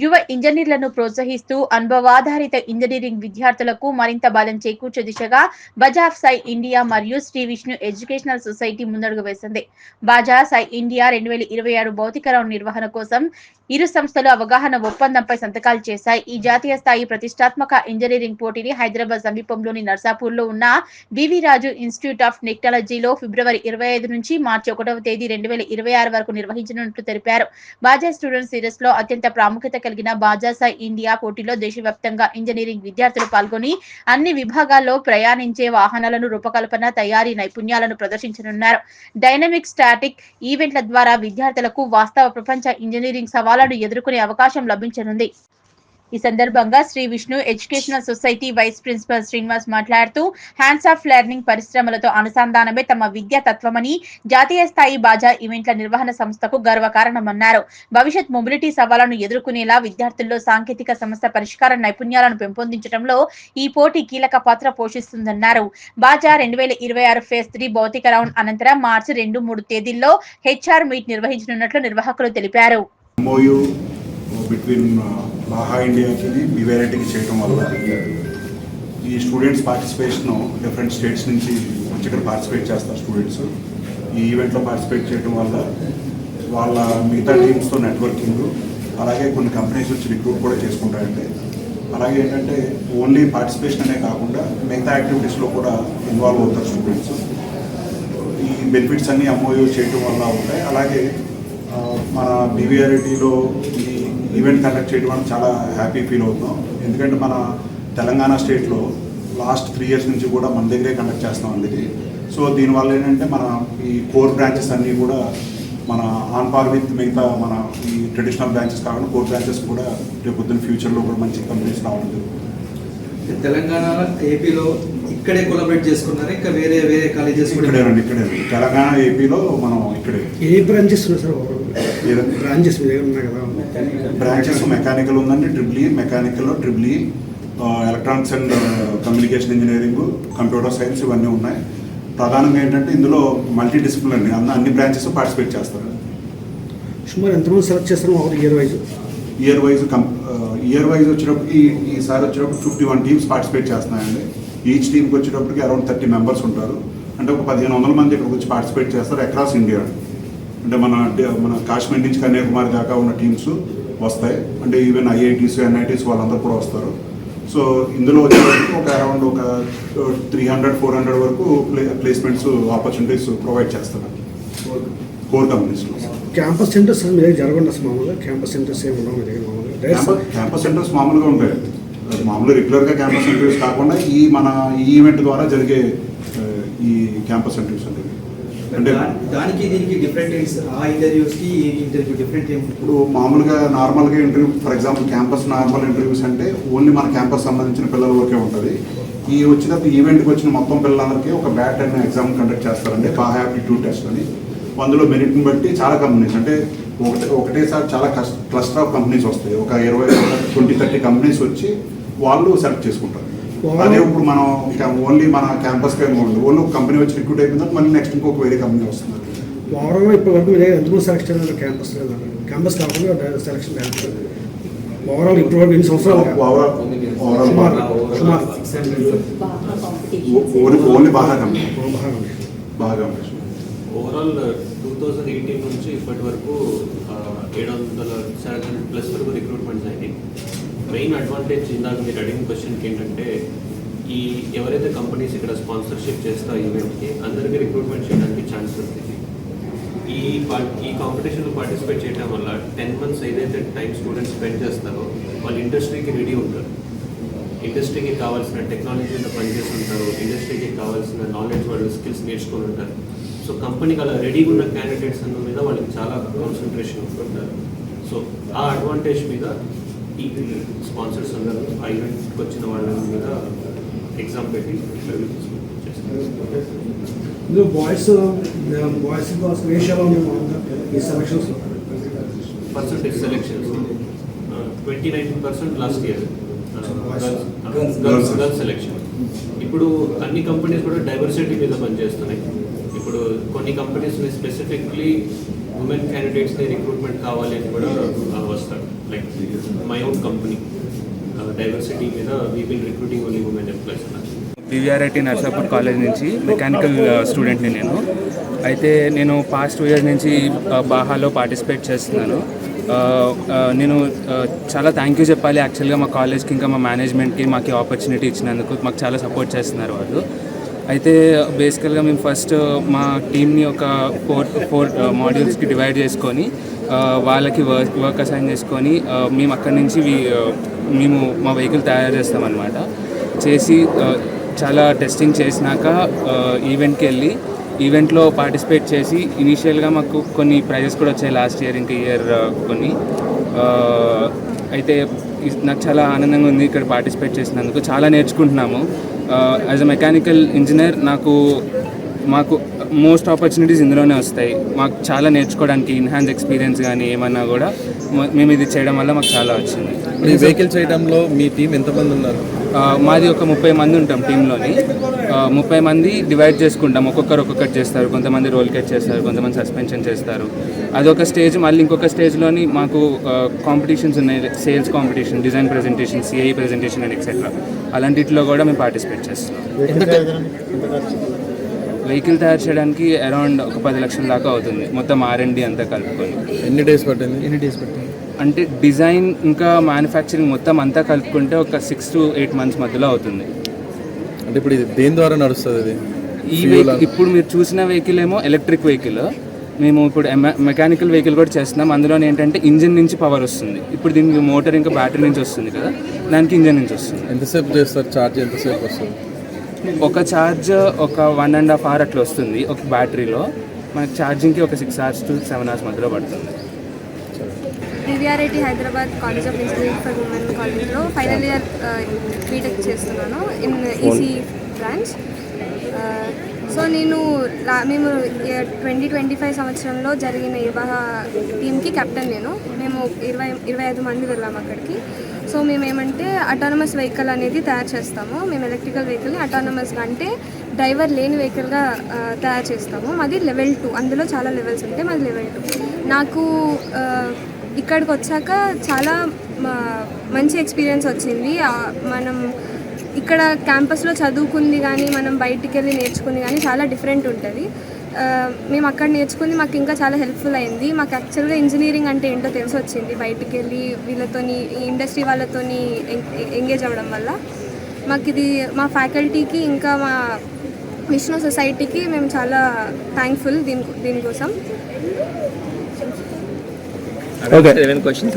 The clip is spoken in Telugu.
యువ ఇంజనీర్లను ప్రోత్సహిస్తూ అనుభవాధారిత ఇంజనీరింగ్ విద్యార్థులకు మరింత బలం చేకూర్చే దిశగా బజాజ్ సై ఇండియా మరియు శ్రీ విష్ణు ఎడ్యుకేషనల్ సొసైటీ ముందడుగు వేసింది. బజాజ్ సై ఇండియా 2026 భౌతిక రౌండ్ నిర్వహణ కోసం ఇరు సంస్థలు అవగాహన ఒప్పందంపై సంతకాలు చేశాయి. ఈ జాతీయ స్థాయి ప్రతిష్టాత్మక ఇంజనీరింగ్ పోటీని హైదరాబాద్ సమీపంలోని నర్సాపూర్లో ఉన్న వివి రాజు ఇన్స్టిట్యూట్ ఆఫ్ టెక్నాలజీలో ఫిబ్రవరి 25 నుంచి మార్చి 1వ తేదీ 2026 వరకు నిర్వహించనున్నట్లు తెలిపారు. బజాజ్ స్టూడెంట్ సిరీస్ లో అత్యంత ప్రాముఖ్యత కలిగిన బజాజ్ సై ఇండియా పోటీలో దేశవ్యాప్తంగా ఇంజనీరింగ్ విద్యార్థులు పాల్గొని అన్ని విభాగాల్లో ప్రయాణించే వాహనాలను రూపకల్పన, తయారీ నైపుణ్యాలను ప్రదర్శించనున్నారు. డైనమిక్ స్టాటిక్ ఈవెంట్ల ద్వారా విద్యార్థులకు వాస్తవ ప్రపంచ ఇంజనీరింగ్ సవాళ్లను ఎదుర్కొనే అవకాశం లభించనుంది. ఈ సందర్భంగా Shri Vishnu educational society vice principal Srinivas మాట్లాడుతూ హ్యాండ్స్ ఆఫ్ లెర్నింగ్ పరిశ్రమలతో అనుసంధానమే తమ విద్యా తత్వమని, జాతీయ స్థాయి బాజా ఈవెంట్ల నిర్వహణ సంస్థకు గర్వకారణమన్నారు. భవిష్యత్ మొబిలిటీ సవాళ్లను ఎదుర్కొనేలా విద్యార్థుల్లో సాంకేతిక సమస్య పరిష్కార నైపుణ్యాలను పెంపొందించడంలో ఈ పోటీ కీలక పాత్ర పోషిస్తుందన్నారు. బాజా 2026 ఫేజ్ 3 భౌతిక రౌండ్ అనంతరం మార్చి 2-3 తేదీల్లో HR మీట్ నిర్వహించనున్నట్లు నిర్వాహకులు తెలిపారు. బిట్వీన్ బాహా ఇండియాకి బివేరైటీకి చేయడం వల్ల ఈ స్టూడెంట్స్ పార్టిసిపేషన్ డిఫరెంట్ స్టేట్స్ నుంచి వచ్చి ఇక్కడ పార్టిసిపేట్ చేస్తారు. స్టూడెంట్స్ ఈ ఈవెంట్లో పార్టిసిపేట్ చేయడం వల్ల వాళ్ళ మిగతా టీమ్స్తో నెట్వర్కింగ్, అలాగే కొన్ని కంపెనీస్ వచ్చి రిక్రూట్ కూడా చేసుకుంటారండి. అలాగే ఏంటంటే ఓన్లీ పార్టిసిపేషన్ అనే కాకుండా మిగతా యాక్టివిటీస్లో కూడా ఇన్వాల్వ్ అవుతారు స్టూడెంట్స్. ఈ బెనిఫిట్స్ అన్నీ MOU చేయడం వల్ల ఉంటాయి. అలాగే మన BVRITలో ఈ ఈవెంట్ కండక్ట్ చేయడం వల్ల చాలా హ్యాపీ ఫీల్ అవుతున్నాం. ఎందుకంటే మన తెలంగాణ స్టేట్లో లాస్ట్ 3 years నుంచి కూడా మన దగ్గరే కండక్ట్ చేస్తామండి ఇది. సో దీనివల్ల ఏంటంటే మన ఈ కోర్ బ్రాంచెస్ అన్నీ కూడా మన ఆన్ పార్ విత్ మిగతా మన ఈ ట్రెడిషనల్ బ్రాంచెస్ కాకుండా కోర్ బ్రాంచెస్ కూడా రేపు పొద్దున్న ఫ్యూచర్లో కూడా మంచి కంపెనీస్ రావడం జరుగుతుంది. తెలంగాణ, ఏపీలో ఇక్కడే కొలాబరేట్ చేసుకున్నారు, ఇంకా వేరే వేరే కాలేజెస్ ఇక్కడే తెలంగాణ, ఏపీలో మనం ఇక్కడే. ఏ బ్రాంచెస్ ఉన్నాయి సార్? బ్రాంచెస్ మీ దగ్గర ఉన్నాయి కదా? బ్రాంచెస్ మెకానికల్ ఉందండి, ట్రిపుల్ మెకానికల్లో triple electronics and communication engineering, computer science ఇవన్నీ ఉన్నాయి. ప్రధానంగా ఏంటంటే ఇందులో మల్టీ డిసిప్లిన్ అండి, అన్ని బ్రాంచెస్ పార్టిసిపేట్ చేస్తారు. సుమారు ఎంతమంది సెలెక్ట్ చేస్తారు ఇయర్ వైజ్ వచ్చేటప్పటికి ఈసారి వచ్చేటప్పుడు 51 టీమ్స్ పార్టిసిపేట్ చేస్తున్నాయండి. ఈచ్ టీమ్కి వచ్చేటప్పటికి అరౌండ్ 30 మెంబర్స్ ఉంటారు. అంటే ఒక 1500 మంది ఇక్కడికి వచ్చి పార్టిసిపేట్ చేస్తారు అక్రాస్ ఇండియా. అంటే మన కాశ్మీర్ నుంచి కన్యాకుమారి దాకా ఉన్న టీమ్స్ వస్తాయి. అంటే ఈవెన్ IITs, NITs వాళ్ళందరూ కూడా వస్తారు. సో ఇందులో వచ్చేటప్పటికి ఒక అరౌండ్ ఒక 300-400 వరకు ప్లేస్మెంట్స్ ఆపర్చునిటీస్ ప్రొవైడ్ చేస్తారు కోర్ కంపెనీస్లో. క్యాంపస్ సెంటర్స్ మీ దగ్గర జరగండి అసలు మామూలుగా? క్యాంపస్ సెంటర్స్ ఏమి ఉండవు మీ దగ్గర మామూలుగా? క్యాంపస్ సెంటర్స్ మామూలుగా ఉంటాయి. మామూలుగా రెగ్యులర్గా క్యాంపస్ సెంటర్స్ కాకుండా మన ఈ ఈవెంట్ ద్వారా జరిగే ఈ క్యాంపస్ సెంటర్స్ అంటే దానికి దీనికి డిఫరెంట్ ఆ ఇంటర్వ్యూస్కి ఈ ఇంటర్వ్యూ డిఫరెంట్. ఇప్పుడు మామూలుగా నార్మల్గా interview, for example campus normal interviews అంటే ఓన్లీ మన క్యాంపస్ సంబంధించిన పిల్లల వరకే ఉంటుంది. ఈ వచ్చినప్పుడు ఈవెంట్కి వచ్చిన మొత్తం పిల్లలందరికీ ఒక బ్యాట్ అనే ఎగ్జామ్ కండక్ట్ చేస్తారండి, బాహా యాప్టిట్యూడ్ టెస్ట్ అని. అందులో మెరిట్ని బట్టి చాలా కంపెనీస్, అంటే ఒకటేసారి చాలా క్లస్టర్ ఆఫ్ కంపెనీస్ వస్తాయి. ఒక 20-30 కంపెనీస్ వచ్చి వాళ్ళు సెలెక్ట్ చేసుకుంటారు. అదే ఇప్పుడు మనం ఓన్లీ మన క్యాంపస్కే ఓన్లీ ఒక కంపెనీ వచ్చి రిక్రూట్ అయిపోయిందా మళ్ళీ నెక్స్ట్ ఇంకొక వేరే కంపెనీ వస్తుంది. ఓవరాల్గా ఇప్పటి వరకు మీ దగ్గర ఎంతమంది సెలెక్షన్ క్యాంపస్ కాకుండా సెలక్షన్ ఓవరాల్ ఇప్పటి వరకు 8 సంవత్సరాలు ఓన్లీ బాగా కంపెనీ ఓవరాల్ 2018 నుంచి ఇప్పటి వరకు 700+ వరకు రిక్రూట్మెంట్స్ అయినాయి. మెయిన్ అడ్వాంటేజ్ ఇందాక మీరు అడిగిన క్వశ్చన్కి ఏంటంటే ఈ ఎవరైతే కంపెనీస్ ఇక్కడ స్పాన్సర్షిప్ చేస్తారో ఈవెంట్కి అందరికీ రిక్రూట్మెంట్ చేయడానికి ఛాన్స్ ఉంటుంది. ఈ కాంపిటీషన్లో పార్టిసిపేట్ చేయడం వల్ల 10 months ఏదైతే టైం స్టూడెంట్స్ స్పెండ్ చేస్తారో వాళ్ళు ఇండస్ట్రీకి రెడీ ఉంటారు. ఇండస్ట్రీకి కావాల్సిన టెక్నాలజీలో పనిచేసి ఉంటారు, ఇండస్ట్రీకి కావాల్సిన నాలెడ్జ్ వాళ్ళు స్కిల్స్ నేర్చుకొని ఉంటారు. సో కంపెనీకి అలా రెడీగా ఉన్న క్యాండిడేట్స్ అన్న మీద వాళ్ళకి చాలా కాన్సన్ట్రేషన్ ఉంటుంటారు. సో ఆ అడ్వాంటేజ్ మీద ఈ స్పాన్సర్స్ అందరూ ఆ ఈవెంట్కి వచ్చిన వాళ్ళ మీద ఎగ్జామ్ పెట్టి చేస్తారు. బాయ్స్ రేషియోలో ఈ selections percentage selections 29% last year girls selection. ఇప్పుడు అన్ని కంపెనీస్ కూడా డైవర్సిటీ మీద పనిచేస్తున్నాయి. ఇప్పుడు కొన్ని కంపెనీస్ స్పెసిఫిక్లీ ఉమెన్ క్యాండిడేట్స్ని రిక్రూట్మెంట్ కావాలి అని కూడా వస్తారు. Like my own company diversity మీద we been recruiting only women employees అన్నారు. పివిఆర్ఐటి నర్సాపూర్ కాలేజ్ నుంచి మెకానికల్ స్టూడెంట్ని నేను. అయితే నేను పాస్ట్ 2 years నుంచి బాహాలో పార్టిసిపేట్ చేస్తున్నాను. నేను చాలా థ్యాంక్ యూ చెప్పాలి యాక్చువల్గా మా కాలేజ్కి, ఇంకా మా మేనేజ్మెంట్కి మాకు ఆపర్చునిటీ ఇచ్చినందుకు. మాకు చాలా సపోర్ట్ చేస్తున్నారు వాళ్ళు. అయితే బేసికల్గా మేము ఫస్ట్ మా టీమ్ని ఒక ఫోర్ మాడ్యూల్స్కి డివైడ్ చేసుకొని వాళ్ళకి వర్క్ అసైన్ చేసుకొని మేము అక్కడి నుంచి మేము మా వెహికల్ తయారు చేస్తామన్నమాట. చేసి చాలా టెస్టింగ్ చేసినాక ఈవెంట్కి వెళ్ళి ఈవెంట్లో పార్టిసిపేట్ చేసి ఇనీషియల్గా మాకు కొన్ని ప్రైజెస్ కూడా వచ్చాయి లాస్ట్ ఇయర్, ఇంకా ఇయర్ కొన్ని. అయితే నాకు చాలా ఆనందంగా ఉంది ఇక్కడ పార్టిసిపేట్ చేసినందుకు. చాలా నేర్చుకుంటున్నాము. యాజ్ అ మెకానికల్ ఇంజనీర్ మాకు మోస్ట్ ఆపర్చునిటీస్ ఇందులోనే వస్తాయి. మాకు చాలా నేర్చుకోవడానికి ఇన్హాన్స్ ఎక్స్పీరియన్స్ కానీ ఏమన్నా కూడా మేము ఇది చేయడం వల్ల మాకు చాలా వచ్చింది. ఈ వెహికల్ చేయడంలో మీ టీం ఎంతమంది ఉన్నారు? మాది ఒక 30 మంది ఉంటాం టీంలోని. 30 మంది డివైడ్ చేసుకుంటాం. ఒక్కొక్కటి చేస్తారు. కొంతమంది రోల్ కేట్ చేస్తారు, కొంతమంది సస్పెన్షన్ చేస్తారు. అదొక స్టేజ్. మళ్ళీ ఇంకొక స్టేజ్లోని మాకు కాంపిటీషన్స్ ఉన్నాయి. Sales competition, design presentation, CI presentation and etcetera. అలాంటిట్లో కూడా మేము పార్టిసిపేట్ చేస్తాం. వెహికల్ తయారు చేయడానికి అరౌండ్ ఒక 10 లక్షల దాకా అవుతుంది మొత్తం R&D అంతా కలుపుకొని. ఎన్ని డేస్ పట్టింది? అంటే డిజైన్ ఇంకా మ్యానుఫ్యాక్చరింగ్ మొత్తం అంతా కలుపుకుంటే ఒక 6 to 8 months మధ్యలో అవుతుంది. అంటే ఇప్పుడు ఇది దేని ద్వారా నడుస్తుంది? ఇప్పుడు మీరు చూసిన వెహికల్ ఏమో ఎలక్ట్రిక్ వెహికల్. మేము ఇప్పుడు మెకానికల్ వెహికల్ కూడా చేస్తున్నాం. అందులో ఏంటంటే ఇంజిన్ నుంచి పవర్ వస్తుంది. ఇప్పుడు దీనికి మోటార్ ఇంకా బ్యాటరీ నుంచి వస్తుంది కదా, దానికి ఇంజిన్ నుంచి వస్తుంది. ఎంతసేపు చేస్తారు? ఛార్జ్ ఎంతసేపు వస్తుంది? ఒక ఛార్జ్ ఒక 1.5 hour అట్లా వస్తుంది ఒక బ్యాటరీలో. మనకి ఛార్జింగ్కి ఒక 6 hours to 7 hours మధ్యలో పడుతుంది. PVRIT Hyderabad college of engineering for women కాలేజ్లో ఫైనల్ ఇయర్ బీటెక్ చేస్తున్నాను ఇన్ ఈసీ బ్రాంచ్. సో మేము 2025 సంవత్సరంలో జరిగిన ఇవాహా టీమ్కి కెప్టెన్ నేను. మేము 25 మంది వెళ్ళాము అక్కడికి. సో మేము ఏమంటే అటానమస్ వెహికల్ అనేది తయారు చేస్తాము. మేము ఎలక్ట్రికల్ వెహికల్ని అటానమస్గా అంటే డ్రైవర్ లేని వెహికల్గా తయారు చేస్తాము. మాది level 2. అందులో చాలా లెవెల్స్ ఉంటాయి. మాది level 2. నాకు ఇక్కడికి వచ్చాక చాలా మంచి ఎక్స్పీరియన్స్ వచ్చింది. మనం ఇక్కడ క్యాంపస్లో చదువుకుంది కానీ మనం బయటికి వెళ్ళి నేర్చుకుంది కానీ చాలా డిఫరెంట్ ఉంటుంది. మేము అక్కడ నేర్చుకుంది మాకు ఇంకా చాలా హెల్ప్ఫుల్ అయింది. మాకు యాక్చువల్గా ఇంజనీరింగ్ అంటే ఏంటో తెలిసి వచ్చింది బయటికి వెళ్ళి వీళ్ళతోని, ఈ ఇండస్ట్రీ వాళ్ళతోని ఎంగేజ్ అవ్వడం వల్ల. మాకు ఇది మా ఫ్యాకల్టీకి ఇంకా మా విష్ణు సొసైటీకి మేము చాలా థ్యాంక్ఫుల్ దీనికోసం. Okay. 7 questions.